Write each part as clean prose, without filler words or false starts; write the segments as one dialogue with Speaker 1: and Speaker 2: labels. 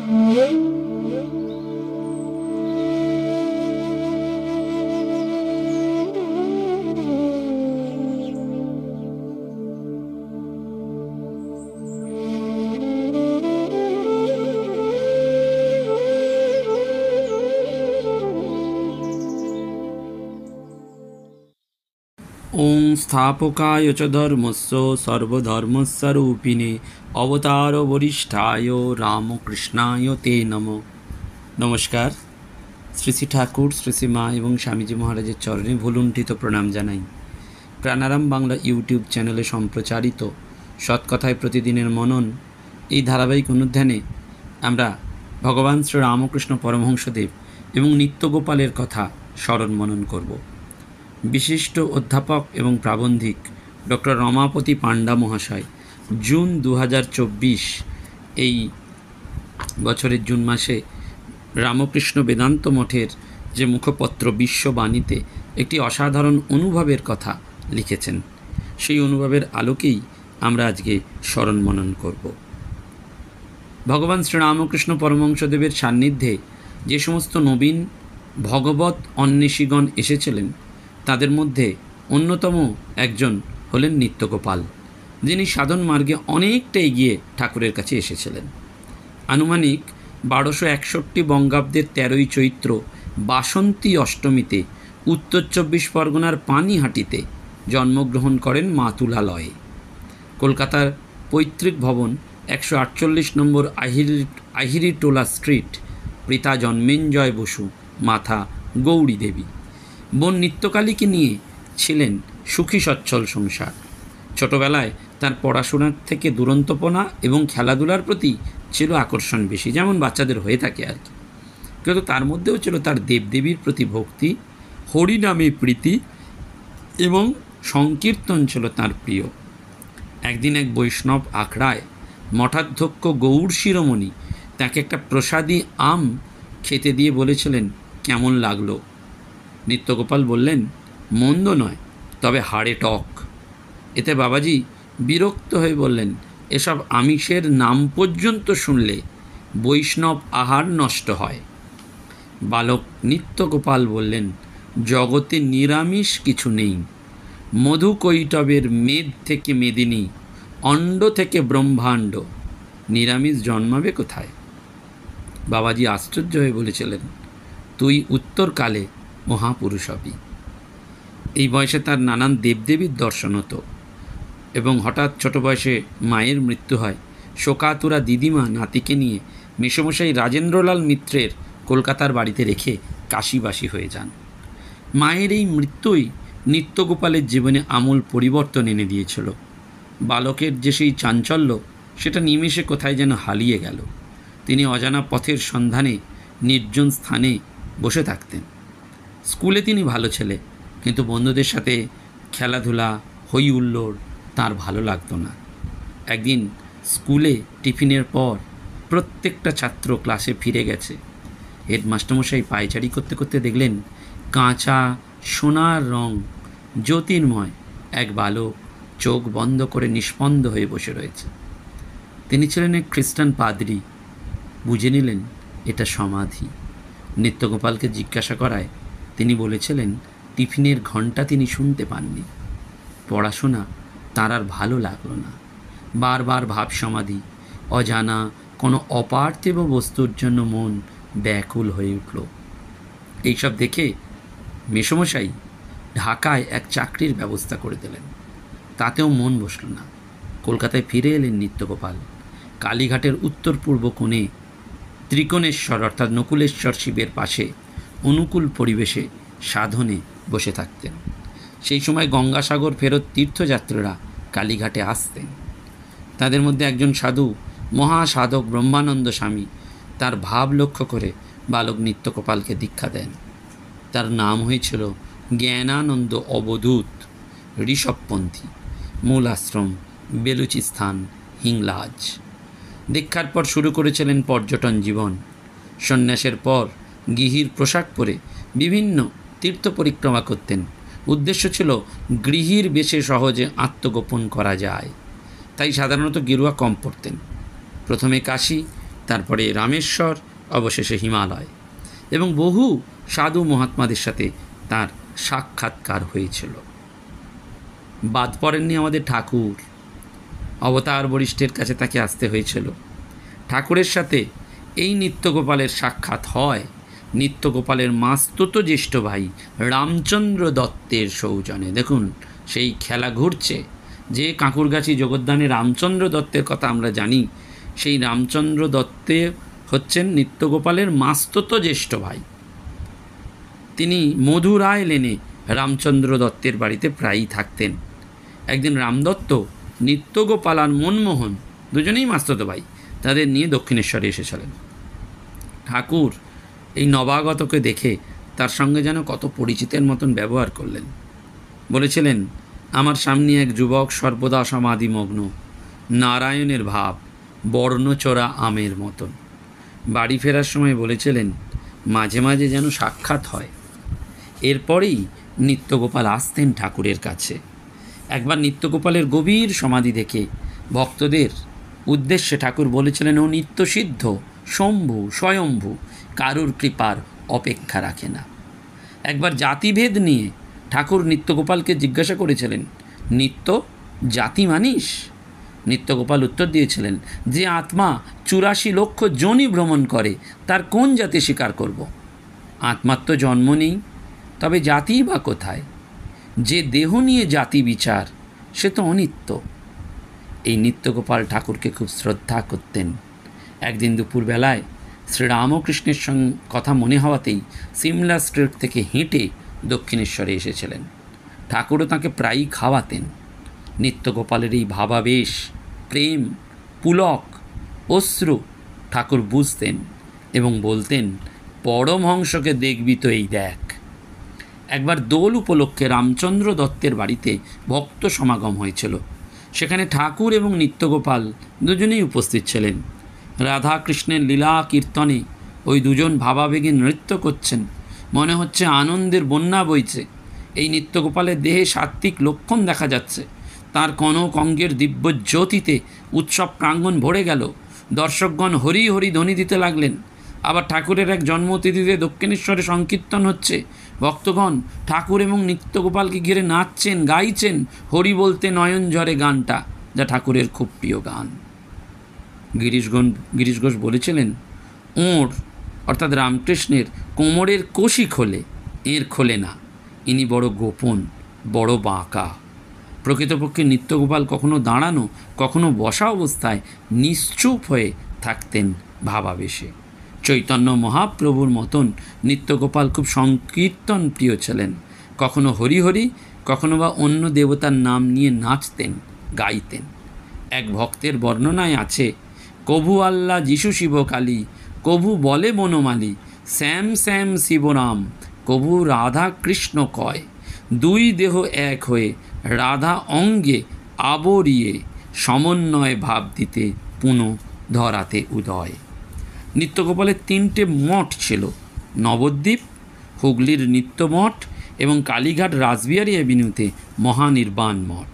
Speaker 1: ওং স্থাপকায় চ ধর্মস্য সর্বধর্মস্বরূপিণে অবতার বরিষ্ঠায় রামকৃষ্ণায় তে নমঃ। নমস্কার। শ্রী শ্রী ঠাকুর, শ্রী শ্রী মা এবং স্বামীজি মহারাজের চরণে ভুলুণ্ঠিত প্রণাম জানাই। প্রাণারাম বাংলা ইউটিউব চ্যানেলে সম্প্রচারিত সৎকথায় প্রতিদিনের মনন এই ধারাবাহিক অনুধ্যানে আমরা ভগবান শ্রী রামকৃষ্ণ পরমহংসদেব এবং নিত্যগোপালের কথা স্মরণ মনন করব। বিশিষ্ট অধ্যাপক এবং প্রাবন্ধিক ডক্টর রমাপতি পাণ্ডা মহাশয় জুন 2024 এই বছরের জুন মাসে রামকৃষ্ণ বেদান্ত মঠের যে মুখপত্র বিশ্ববাণীতে একটি অসাধারণ অনুভবের কথা লিখেছেন। সেই অনুভবের আলোকেই আমরা আজকে স্মরণ মনন করব। ভগবান শ্রীরামকৃষ্ণ পরমহংসদেবের সান্নিধ্যে যে সমস্ত নবীন ভগবৎ অন্বেষীগণ এসেছিলেন তাদের মধ্যে অন্যতম একজন হলেন নিত্যগোপাল, যিনি সাধন মার্গে অনেকটা এগিয়ে ঠাকুরের কাছে এসেছিলেন। আনুমানিক 1261 বঙ্গাব্দের 13ই চৈত্র বাসন্তী অষ্টমীতে উত্তর 24 পরগনার পানিহাটিতে জন্মগ্রহণ করেন মাতুলালয়ে। কলকাতার পৈতৃক ভবন 148 নম্বর আহিরিটোলা স্ট্রিট, পিতা জন্মেঞ্জয় বসু, মাতা গৌরী দেবী। বোন নিত্যকালীকে নিয়ে ছিলেন সুখী সচ্ছল সংসার। ছোটবেলায় তার পড়াশোনার থেকে দুরন্তপনা এবং খেলাধুলার প্রতি ছিল আকর্ষণ বেশি, যেমন বাচ্চাদের হয়ে থাকে আর কি। কিন্তু তার মধ্যেও ছিল তার দেবদেবীর প্রতি ভক্তি, হরিনামে প্রীতি এবং সংকীর্তন ছিল তার প্রিয়। একদিন এক বৈষ্ণব আখড়ায় মঠাধ্যক্ষ গৌর শিরোমণি তাকে একটা প্রসাদী আম খেতে দিয়ে বলেছিলেন, কেমন লাগলো? নিত্যগোপাল বললেন, মন্দ নয়, তবে হাড়ে টক। এতে বাবাজি বিরক্ত হয়ে বললেন, এসব আমিষের নাম পর্যন্ত শুনলে বৈষ্ণব আহার নষ্ট হয়। বালক নিত্যগোপাল বললেন, জগতে নিরামিষ কিছু নেই। মধু কৈটবের মেদ থেকে মেদিনী, অণ্ড থেকে ব্রহ্মাণ্ড, নিরামিষ জন্মাবে কোথায়? বাবাজি আশ্চর্য হয়ে বলেছিলেন, তুই উত্তরকালে মহাপুরুষ হবি। এই বয়সে তার নানান দেবদেবীর দর্শন হতো এবং হঠাৎ ছোট বয়সে মায়ের মৃত্যু হয়। শোকাতুরা দিদিমা নাতিকে নিয়ে মেসমশাই রাজেন্দ্রলাল মিত্রের কলকাতার বাড়িতে রেখে কাশীবাসী হয়ে যান। মায়ের এই মৃত্যুই নিত্যগোপালের জীবনে আমূল পরিবর্তন এনে দিয়েছিল। বালকের যে সেই চাঞ্চল্য, সেটা নিমেষে কোথায় যেন হারিয়ে গেল। তিনি অজানা পথের সন্ধানে নির্জন স্থানে বসে থাকতেন। স্কুলে তিনি ভালো ছেলে, কিন্তু বন্ধুদের সাথে খেলাধুলা, হই হুল্লোড় তার ভালো লাগতো না। একদিন স্কুলে টিফিনের পর প্রত্যেকটা ছাত্র ক্লাসে ফিরে গেছে। হেডমাস্টারমশাই পায়চারি করতে করতে দেখলেন কাঁচা সোনার রং জ্যোতির্ময় এক বালক চোখ বন্ধ করে নিষ্পন্দ হয়ে বসে রয়েছে। তিনি ছিলেন এক খ্রিস্টান পাদ্রী। বুঝে নিলেন এটা সমাধি। নিত্যগোপালকে জিজ্ঞাসা করায় তিনি বলেছিলেন, টিফিনের ঘণ্টা তিনি শুনতে পাননি। পড়াশোনা তার আর ভালো লাগলো না। বারবার ভাব সমাধি, অজানা কোনো অপার্থিব বস্তুর জন্য মন ব্যাকুল হয়ে উঠল। এইসব দেখে মেসমশাই ঢাকায় এক চাকরির ব্যবস্থা করে দিলেন। তাতেও মন বসল না। কলকাতায় ফিরে এলেন নিত্যগোপাল। কালীঘাটের উত্তর পূর্ব কোণে ত্রিকোণেশ্বর অর্থাৎ নকুলেশ্বর শিবের পাশে অনুকূল পরিবেশে সাধনে বসে থাকতেন। সেই সময় গঙ্গাসাগর ফেরত তীর্থযাত্রীরা কালীঘাটে আসতেন। তাদের মধ্যে একজন সাধু, মহাসাধক ব্রহ্মানন্দ স্বামী, তার ভাব লক্ষ্য করে বালক নিত্যগোপালকে দীক্ষা দেন। তার নাম হয়েছিল জ্ঞানানন্দ অবধূত ঋষভপন্থী। মূল আশ্রম বেলুচিস্তান, হিংলাজ। দীক্ষার পর শুরু করেছিলেন পর্যটন জীবন। সন্ন্যাসের পর গৃহীর পোশাক পরে বিভিন্ন তীর্থ পরিক্রমা করতেন। উদ্দেশ্য ছিল গৃহীর বেশে সহজে আত্মগোপন করা যায়, তাই সাধারণত গেরুয়া কম পরতেন। প্রথমে কাশী, তারপরে রামেশ্বর, অবশেষে হিমালয়, এবং বহু সাধু মহাত্মাদের সাথে তার সাক্ষাৎকার হয়েছিল। বাদ পড়েননি আমাদের ঠাকুর। অবতার বরিষ্ঠের কাছে তাকে আসতে হয়েছিল। ঠাকুরের সাথে এই নিত্যগোপালের সাক্ষাৎ হয় নিত্যগোপালের মাস্তুত জ্যেষ্ঠ ভাই রামচন্দ্র দত্তের সৌজন্যে। দেখুন, সেই খেলা ঘুরছে। যে কাঁকুরগাছি জগদ্দানে রামচন্দ্র দত্তের কথা আমরা জানি, সেই রামচন্দ্র দত্তে হচ্ছেন নিত্যগোপালের মাস্তুত জ্যেষ্ঠ ভাই। তিনি মধুরায় লেনে রামচন্দ্র দত্তের বাড়িতে প্রায়ই থাকতেন। একদিন রামদত্ত, নিত্যগোপাল আর মনমোহন, দুজনেই মাস্তুতো ভাই, তাদের নিয়ে দক্ষিণেশ্বরে এসেছিলেন। ঠাকুর এই নবাগতকে দেখে তার সঙ্গে যেন কত পরিচিতের মতন ব্যবহার করলেন। বলেছিলেন, আমার সামনে এক যুবক সর্বদা সমাধিমগ্ন, নারায়ণের ভাব, বর্ণচোরা আমের মতন। বাড়ি ফেরার সময় বলেছিলেন, মাঝে মাঝে যেন সাক্ষাৎ হয়। এরপরেই নিত্যগোপাল আসতেন ঠাকুরের কাছে। একবার নিত্যগোপালের গভীর সমাধি দেখে ভক্তদের উদ্দেশ্যে ঠাকুর বলেছিলেন, ও নিত্যসিদ্ধ, শম্ভু, স্বয়ম্ভু, কারুর কৃপার অপেক্ষা রাখে না। একবার জাতিভেদ নিয়ে ঠাকুর নিত্যগোপালকে জিজ্ঞাসা করেছিলেন, নিত্য, জাতি মানিস? নিত্যগোপাল উত্তর দিয়েছিলেন, যে আত্মা 84 লক্ষ যোনি ভ্রমণ করে, তার কোন জাতি স্বীকার করব? আত্মার তো জন্ম নেই, তবে জাতিই বা কোথায়? যে দেহ নিয়ে জাতি বিচার, সে তো অনিত্য। এই নিত্যগোপাল ঠাকুরকে খুব শ্রদ্ধা করতেন। একদিন দুপুরবেলায় শ্রীরামকৃষ্ণের সঙ্গে কথা মনে হওয়াতেই সিমলা স্ট্রিট থেকে হেঁটে দক্ষিণেশ্বরে এসেছিলেন। ঠাকুরও তাঁকে প্রায়ই খাওয়াতেন। নিত্যগোপালের এই ভাবাবেশ, প্রেম, পুলক, অশ্রু ঠাকুর বুঝতেন এবং বলতেন, পরমহংসকে দেখবি তো এই দেখ। একবার দোল উপলক্ষে রামচন্দ্র দত্তের বাড়িতে ভক্ত সমাগম হয়েছিল। সেখানে ঠাকুর এবং নিত্যগোপাল দুজনেই উপস্থিত ছিলেন। রাধাকৃষ্ণের লীলা কীর্তনে ওই দুজন ভাবাবেগে নৃত্য করছেন। মনে হচ্ছে আনন্দের বন্যা বইছে। এই নিত্যগোপালের দেহে সাত্ত্বিক লক্ষণ দেখা যাচ্ছে। তার কনক অঙ্গের দিব্য জ্যোতিতে উৎসব প্রাঙ্গণ ভরে গেল। দর্শকগণ হরি হরি ধ্বনি দিতে লাগলেন। আবার ঠাকুরের এক জন্মতিথিতে দক্ষিণেশ্বরে সংকীর্তন হচ্ছে। ভক্তগণ ঠাকুর এবং নিত্যগোপালকে ঘিরে নাচছেন, গাইছেন হরি বলতে নয়ন ঝরে গানটা, যা ঠাকুরের খুব প্রিয় গান। গিরিশ ঘোষ বলেছিলেন, ওঁর অর্থাৎ রামকৃষ্ণের কোমরের কোষই খোলে, এর খোলে না। ইনি বড় গোপন, বড় বাঁকা। প্রকৃতপক্ষে নিত্যগোপাল কখনো দাঁড়ানো, কখনো বসা অবস্থায় নিশ্চুপ হয়ে থাকতেন ভাবাবেশে। চৈতন্য মহাপ্রভুর মতন নিত্যগোপাল খুব সংকীর্তন প্রিয় ছিলেন। কখনো হরিহরি, কখনো বা অন্য দেবতার নাম নিয়ে নাচতেন, গাইতেন। এক ভক্তের বর্ণনায় আছে, কভু আল্লাহ যিশু শিব কালী, কভু বলে বনমালী, শ্যাম শ্যাম শিবরাম, কভু রাধা কৃষ্ণ কয়, দুই দেহ এক হয়ে রাধা অঙ্গে আবরিয়ে, সমন্বয় ভাব দিতে পুনঃ ধরাতে উদয়। নিত্যগোপালের 3টে মঠ ছিল, নবদ্বীপ, হুগলির নিত্যমঠ এবং কালীঘাট রাসবিহারী অ্যাভিনিউতে মহানির্বাণ মঠ।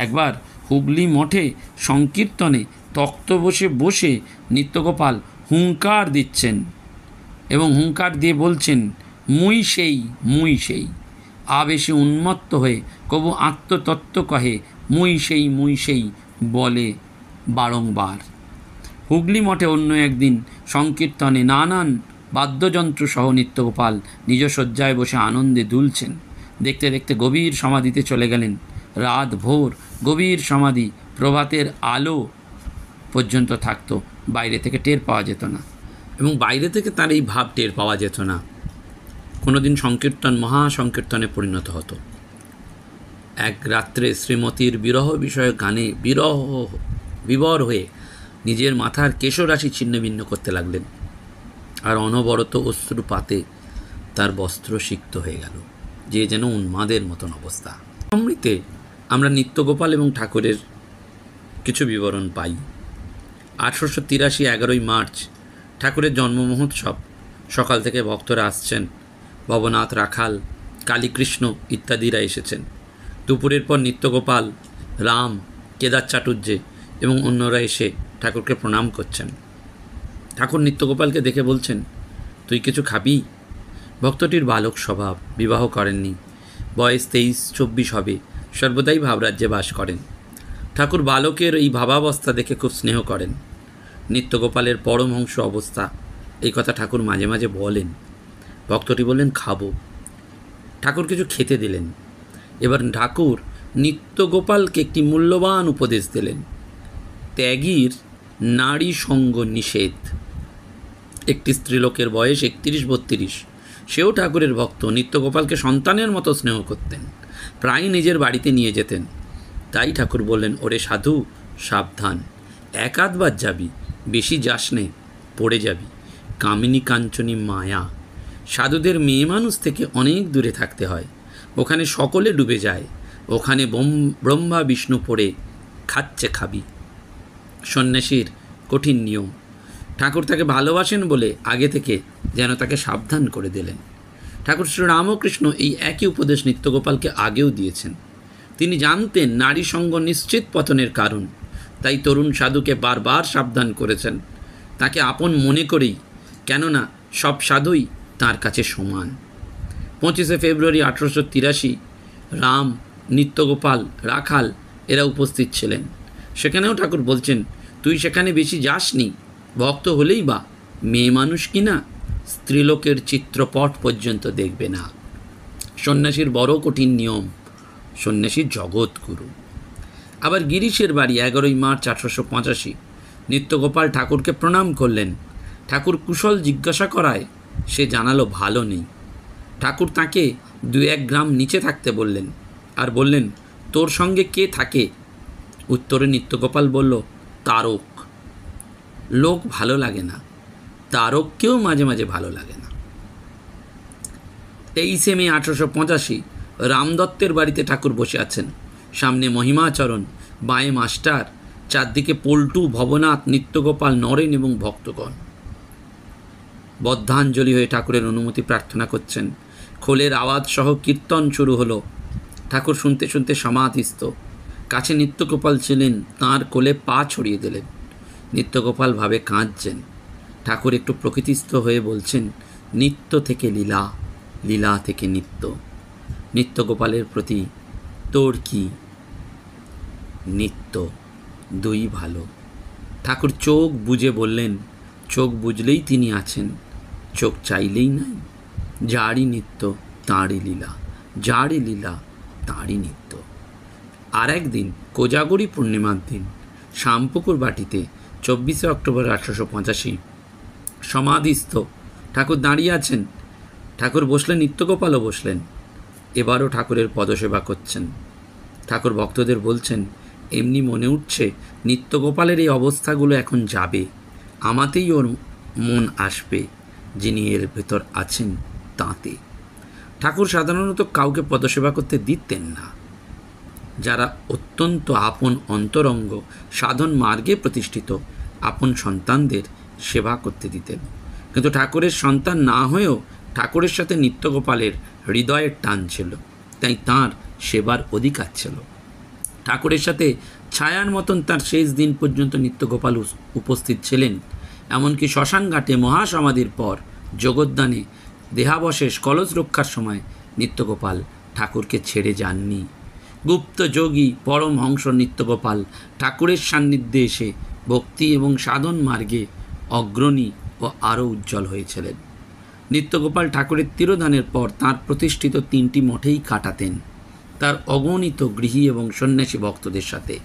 Speaker 1: একবার হুগলি মঠে সংকীর্তনে তক্ত বসে বসে নিত্যগোপাল হুঙ্কার দিচ্ছেন এবং হুঙ্কার দিয়ে বলছেন, মুই সেই, মুই সেই। আবেশে উন্মত্ত হয়ে কবু আত্মতত্ত্ব কহে, মুই সেই বলে বারংবার। হুগলি মঠে অন্য একদিন সংকীর্তনে নানান বাদ্যযন্ত্র সহ নিত্যগোপাল নিজ শয্যায় বসে আনন্দে দুলছেন। দেখতে দেখতে গভীর সমাধিতে চলে গেলেন। রাত ভোর গভীর সমাধি, প্রভাতের আলো পর্যন্ত থাকত, বাইরে থেকে টের পাওয়া যেত না এবং বাইরে থেকে তার এই ভাব টের পাওয়া যেত না। কোনোদিন সংকীর্তন মহাসংকীর্তনে পরিণত হতো। এক রাত্রে শ্রীমতীর বিরহ বিষয়ক গানে বিবর হয়ে নিজের মাথার কেশরাশি ছিন্ন ভিন্ন করতে লাগলেন, আর অনবরত অশ্রুপাতে তার বস্ত্র সিক্ত হয়ে গেল, যে যেন উন্মাদের মতন অবস্থা। অমৃতে আমরা নিত্যগোপাল এবং ঠাকুরের কিছু বিবরণ পাই। 1883 11ই মার্চ ঠাকুরের জন্ম মহোৎসব। সকাল থেকে ভক্তরা আসছেন। ভবনাথ, রাখাল, কালীকৃষ্ণ ইত্যাদিরা এসেছেন। দুপুরের পর নিত্যগোপাল, রাম, কেদার চাটুর্যে এবং অন্যরা এসে ঠাকুরকে প্রণাম করছেন। ঠাকুর নিত্যগোপালকে দেখে বলছেন, তুই কিছু খাবি? ভক্তটির বালক স্বভাব, বিবাহ করেননি, বয়স 23-24 হবে, সর্বদাই ভাবরাজ্যে বাস করেন। ঠাকুর বালকের এই ভাবাবস্থা দেখে খুব স্নেহ করেন। নিত্যগোপালের পরমহংস অবস্থা, এই কথা ঠাকুর মাঝে মাঝে বলেন। ভক্তটি বললেন, খাবো। ঠাকুর কিছু খেতে দিলেন। এবার ঠাকুর নিত্যগোপালকে একটি মূল্যবান উপদেশ দিলেন। ত্যাগীর নারী সঙ্গ নিষেধ। একটি স্ত্রীলোকের বয়স 31-32, সেও ঠাকুরের ভক্ত। নিত্যগোপালকে সন্তানের মতো স্নেহ করতেন, প্রায় নিজের বাড়িতে নিয়ে যেতেন। তাই ঠাকুর বললেন, ওরে সাধু, সাবধান, এক আধবার যাবি, বেশি যাস নে, পড়ে যাবি। কামিনী কাঞ্চনী মায়া। সাধুদের মেয়ে মানুষ থেকে অনেক দূরে থাকতে হয়, ওখানে সকলে ডুবে যায়, ওখানে ব্রহ্মা বিষ্ণু পড়ে খাচ্ছে খাবি। সন্ন্যাসীর কঠিন নিয়ম। ঠাকুর তাকে ভালোবাসেন বলে আগে থেকে যেন তাকে সাবধান করে দিলেন। ঠাকুর শ্রীরামকৃষ্ণ এই একই উপদেশ নিত্যগোপালকে আগেও দিয়েছেন। তিনি জানতেন নারী সঙ্গ নিশ্চিত পতনের কারণ, তাই তরুণ সাধুকে বারবার সাবধান করেছেন, তাকে আপন মনে করেই, কেননা সব সাধুই তার কাছে সমান। 25শে ফেব্রুয়ারি 1883 রাম, নিত্যগোপাল, রাখাল এরা উপস্থিত ছিলেন। সেখানেও ঠাকুর বলছেন, তুই সেখানে বেশি যাসনি, ভক্ত হলেই বা মেয়ে মানুষ কিনা স্ত্রীলোকের চিত্রপট পর্যন্ত দেখবে না। সন্ন্যাসীর বড় কঠিন নিয়ম। সন্ন্যাসীর জগৎগুরু। আবার গিরিশের বাড়ি 11ই মার্চ 1885 নিত্যগোপাল ঠাকুরকে প্রণাম করলেন। ঠাকুর কুশল জিজ্ঞাসা করায় সে জানালো ভালো নেই। ঠাকুর তাকে 2-1 গ্রাম নিচে থাকতে বললেন, আর বললেন, তোর সঙ্গে কে থাকে? উত্তরে নিত্যগোপাল বলল, তারক। লোক ভালো লাগে না, তারককেও মাঝে মাঝে ভালো লাগে না। 23শে মে 1885 রামদত্তের বাড়িতে ঠাকুর বসে আছেন। সামনে মহিমাচরণ, বাঁয়ে মাস্টার, চারদিকে পল্টু, ভবনাথ, নিত্যগোপাল, নরেন এবং ভক্তগণ বদ্ধাঞ্জলি হয়ে ঠাকুরের অনুমতি প্রার্থনা করছেন। খোলের আওয়াজ সহ কীর্তন শুরু হলো। ঠাকুর শুনতে শুনতে সমাধিস্থ। কাছে নিত্যগোপাল ছিলেন, তাঁর কোলে পা ছড়িয়ে দিলেন। নিত্যগোপাল ভাবে কাঁদছেন। ঠাকুর একটু প্রকৃতিস্থ হয়ে বলছেন, নিত্য থেকে লীলা, লীলা থেকে নিত্য। নিত্যগোপালের প্রতি তোর কি? নিত্য, দুই ভালো। ঠাকুর চোখ বুজে বললেন, চোখ বুঝলেই তিনি আছেন, চোখ চাইলেই নাই। যারই নিত্য তাঁরই লীলা, যারই লীলা তাঁরই নিত্য। আর একদিন কোজাগরী পূর্ণিমার দিন শ্যামপুকুর বাটিতে 24শে অক্টোবর 1885 সমাধিস্থ ঠাকুর দাঁড়িয়ে আছেন। ঠাকুর বসলেন, নিত্যগোপালও বসলেন। এবারও ঠাকুরের পদসেবা করছেন। ঠাকুর ভক্তদের বলছেন, এমনি মনে উঠছে নিত্যগোপালের এই অবস্থাগুলো এখন যাবে, আমাতেই ওর মন আসবে, যিনি এর ভেতর আছেন তাঁতে। ঠাকুর সাধারণত কাউকে পদসেবা করতে দিতেন না। যারা অত্যন্ত আপন অন্তরঙ্গ সাধন মার্গে প্রতিষ্ঠিত আপন সন্তানদের সেবা করতে দিতেন। কিন্তু ঠাকুরের সন্তান না হয়েও ঠাকুরের সাথে নিত্যগোপালের হৃদয়ের টান ছিল, তাই তাঁর সেবার অধিকার ছিল। ঠাকুরের সাথে ছায়ার মতন তার শেষ দিন পর্যন্ত নিত্যগোপাল উপস্থিত ছিলেন। এমনকি শ্মশানঘাটে মহাসমাধির পর জগদ্দানে দেহাবশেষ কলস রক্ষার সময় নিত্যগোপাল ঠাকুরকে ছেড়ে যাননি। গুপ্ত যোগী পরমহংস নিত্যগোপাল ঠাকুরের সান্নিধ্যে এসে ভক্তি এবং সাধন মার্গে অগ্রণী ও আরও উজ্জ্বল হয়েছিলেন। নিত্যগোপাল ঠাকুরের তিরোধানের পর তাঁর প্রতিষ্ঠিত 3টি মঠেই কাটাতেন, তার অগণিত গৃহী এবং সন্ন্যাসী ভক্তদের সাথে।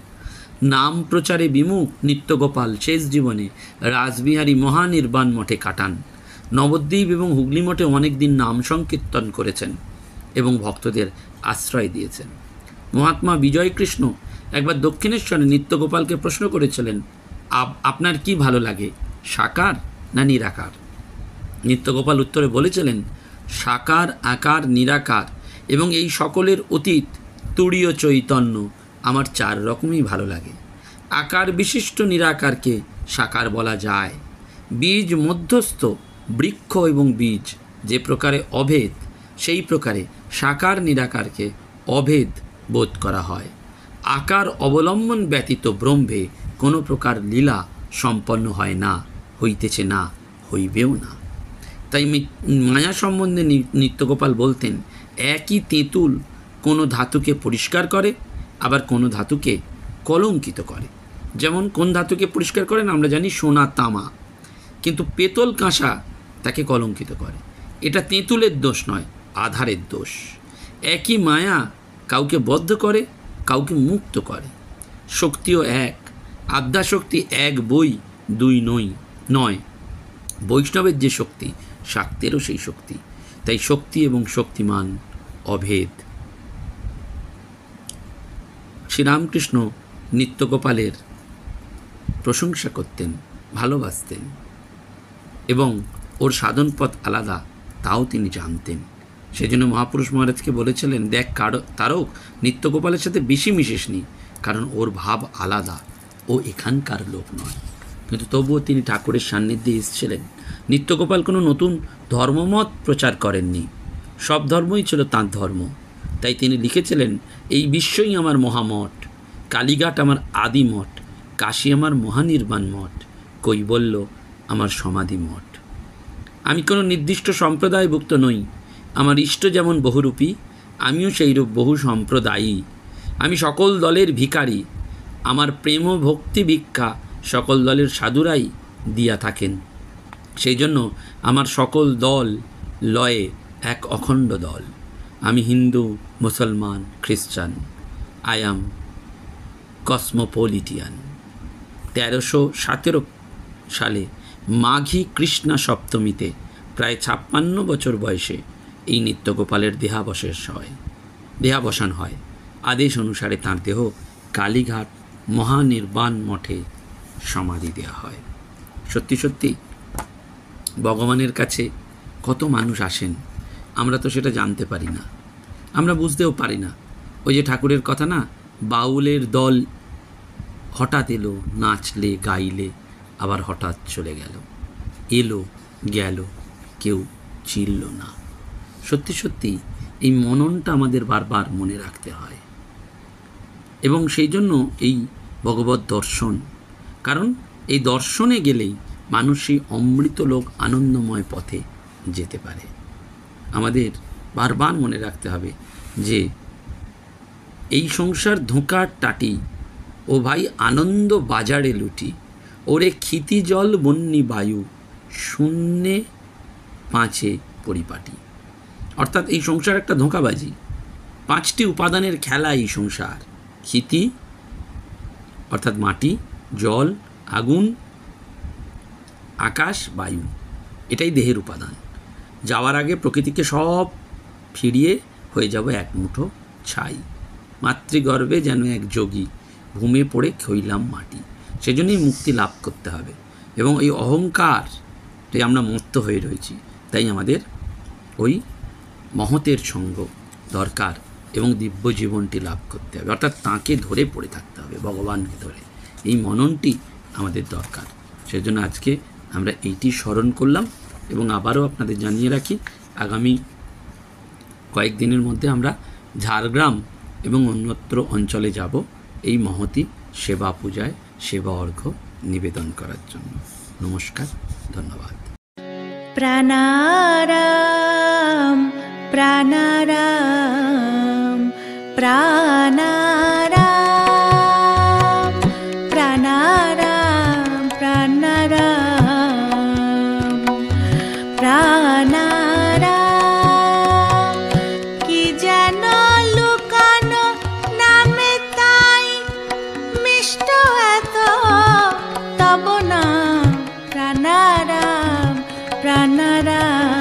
Speaker 1: নাম প্রচারে বিমুখ নিত্যগোপাল শেষ জীবনে রাসবিহারী মহানির্বাণ মঠে কাটান। নবদ্বীপ এবং হুগলি মঠে অনেক দিন নাম সংকীর্তন করেছেন এবং ভক্তদের আশ্রয় দিয়েছেন। মহাত্মা বিজয়কৃষ্ণ একবার দক্ষিণেশ্বরে নিত্যগোপালকে প্রশ্ন করেছিলেন, আপনার কি ভালো লাগে, সাকার না নিরাকার? নিত্যগোপাল উত্তরে বলেছিলেন, সাকার, আকার, নিরাকার এবং এই সকলের অতীত তুরীয় চৈতন্য আমার 4 রকমই ভালো লাগে। আকার বিশিষ্ট নিরাকারকে সাকার বলা যায়। বীজ মধ্যস্থ বৃক্ষ এবং বীজ যে প্রকারে অভেদ, সেই প্রকারে সাকার নিরাকারকে অভেদ বোধ করা হয়। আকার অবলম্বন ব্যতীত ব্রহ্মে কোনো প্রকার লীলা সম্পন্ন হয় না, হইতেছে না, হইবেও না। তাই মায়া সম্বন্ধে নিত্যগোপাল বলতেন, একই তেঁতুল কোনো ধাতুকে পরিষ্কার করে, আবার কোনো ধাতুকে কলঙ্কিত করে। যেমন কোন ধাতুকে পরিষ্কার করেন আমরা জানি, সোনা, তামা, কিন্তু পেতল কাঁসা তাকে কলঙ্কিত করে। এটা তেঁতুলের দোষ নয়, আধারের দোষ। একই মায়া কাউকে বদ্ধ করে, কাউকে মুক্ত করে। শক্তিও এক, আদ্যাশক্তি এক বই দুই নয়। বৈষ্ণবের যে শক্তি, শাক্তেরও সেই শক্তি। তাই শক্তি এবং শক্তিমান অভেদ। শ্রীরামকৃষ্ণ নিত্যগোপালের প্রশংসা করতেন, ভালোবাসতেন, এবং ওর সাধন পথ আলাদা তাও তিনি জানতেন। সেজন্য মহাপুরুষ মহারাজকে বলেছিলেন, দেখ তারক, নিত্যগোপালের সাথে বেশি মিশিস নি, কারণ ওর ভাব আলাদা, ও এখানকার লোক নয়। কিন্তু তবুও তিনি ঠাকুরের সান্নিধ্যে এসেছিলেন। নিত্যগোপাল কোনো নতুন ধর্মমত প্রচার করেননি, সব ধর্মই ছিল তাঁর ধর্ম। তাই তিনি লিখেছিলেন, এই বিশ্বই আমার মহামঠ, কালীঘাট আমার আদি মঠ, কাশী আমার মহানির্বাণ মঠ, কৈবল্য আমার সমাধি মঠ। আমি কোনো নির্দিষ্ট সম্প্রদায়ভুক্ত নই। আমার ইষ্ট যেমন বহুরূপী, আমিও সেইরূপ বহু সম্প্রদায়ী। আমি সকল দলের ভিখারি, আমার প্রেম ভক্তি ভিক্ষা সকল দলের সাধুরাই দিয়া থাকেন। সেই জন্য আমার সকল দল লয়ে এক অখণ্ড দল। আমি হিন্দু, মুসলমান, খ্রিস্টান। I am কসমোপলিটিয়ান। 1317 সালে মাঘী কৃষ্ণা সপ্তমীতে প্রায় 56 বছর বয়সে এই নিত্যগোপালের দেহাবসান হয়। আদেশ অনুসারে তাঁর দেহ কালীঘাট মহানির্বাণ মঠে সমাধি দেওয়া হয়। সত্যি সত্যি ভগবানের কাছে কত মানুষ আসেন, আমরা তো সেটা জানতে পারি না, আমরা বুঝতেও পারি না। ওই যে ঠাকুরের কথা না, বাউলের দল হঠাৎ এলো, নাচলে গাইলে, আবার হঠাৎ চলে গেল, এলো গেল, কেউ চিনল না। সত্যি সত্যি এই মননটা আমাদের বারবার মনে রাখতে হয়, এবং সেই জন্য এই ভগবত দর্শন, কারণ এই দর্শনে গেলেই মানুষ সেই অমৃতলোক আনন্দময় পথে যেতে পারে। আমাদের বারবার মনে রাখতে হবে যে এই সংসার ধোঁকার টাটি, ও ভাই আনন্দ বাজারে লুটি, ওরে ক্ষিতি জল বন্যি বায়ু, শূন্যে পাঁচে পরিপাটি। অর্থাৎ এই সংসার একটা ধোঁকাবাজি, 5টি উপাদানের খেলা এই সংসার। ক্ষিতি অর্থাৎ মাটি, জল, আগুন, আকাশ, বায়ু, এটাই দেহের উপাদান। যাওয়ার আগে প্রকৃতিকে সব ফিরিয়ে হয়ে যাব এক মুঠো ছাই। মাতৃগর্ভে যেন এক যোগী, ঘুমে পড়ে খইলাম মাটি। সেজন্যই মুক্তি লাভ করতে হবে, এবং এই অহংকার আমরা মত্ত হয়ে রয়েছি, তাই আমাদের ওই মহতের সঙ্গ দরকার, এবং দিব্য জীবনটি লাভ করতে হবে, অর্থাৎ তাঁকে ধরে পড়ে থাকতে হবে, ভগবানকে ধরে। এই মননটি আমাদের দরকার। সেজন্য আজকে আমরা এইটি স্মরণ করলাম, এবং আবারও আপনাদের জানিয়ে রাখি, আগামী কয়েকদিনের মধ্যে আমরা ঝাড়গ্রাম এবং অন্যত্র অঞ্চলে যাব এই মহতী সেবা পূজায় সেবা অর্ঘ্য নিবেদন করার জন্য। নমস্কার, ধন্যবাদ।
Speaker 2: প্রাণারাম প্রাণারাম প্রাণারাম প্রাণারাম প্রাণারাম প্রাণারাম। কি যেন লুকানো নামে তাই মিষ্ট এত তব নাম। প্রাণারাম প্রাণারাম।